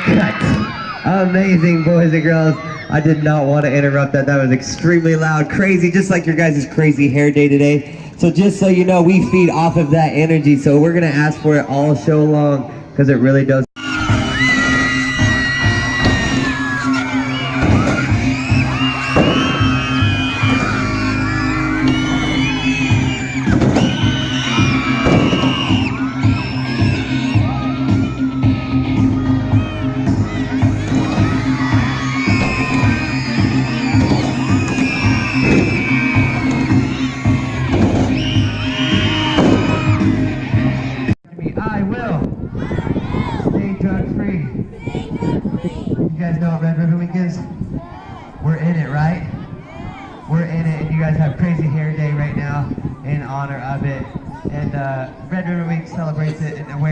cut. Amazing, boys and girls. I did not want to interrupt that. That was extremely loud, crazy, just like your guys' crazy hair day today. So just so you know, we feed off of that energy. So we're going to ask for it all show long because it really does. I will stay drug free. You guys know what Red Ribbon Week is? We're in it, right? We're in it, and you guys have Crazy Hair Day right now in honor of it. And Red Ribbon Week celebrates it in a way.